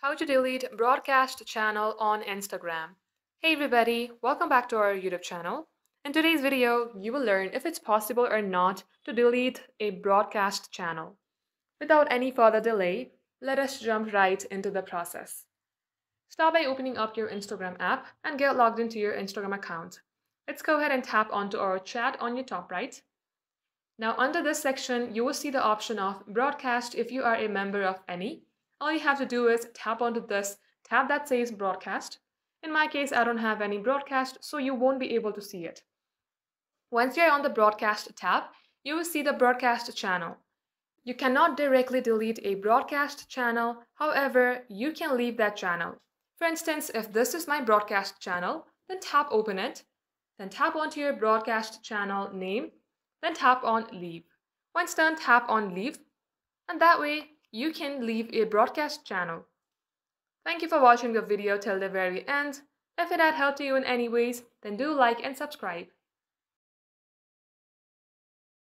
How to delete broadcast channel on Instagram. Hey everybody, welcome back to our YouTube channel. In today's video, you will learn if it's possible or not to delete a broadcast channel. Without any further delay, let us jump right into the process. Start by opening up your Instagram app and get logged into your Instagram account. Let's go ahead and tap onto our chat on your top right. Now under this section, you will see the option of broadcast if you are a member of any. All you have to do is tap onto this tab that says broadcast. In my case, I don't have any broadcast, so you won't be able to see it. Once you're on the broadcast tab, you will see the broadcast channel. You cannot directly delete a broadcast channel, however, you can leave that channel. For instance, if this is my broadcast channel, then tap open it, then tap onto your broadcast channel name, then tap on leave. Once done, tap on leave, and that way you can leave a broadcast channel. Thank you for watching the video till the very end. If it had helped you in any ways, then do like and subscribe.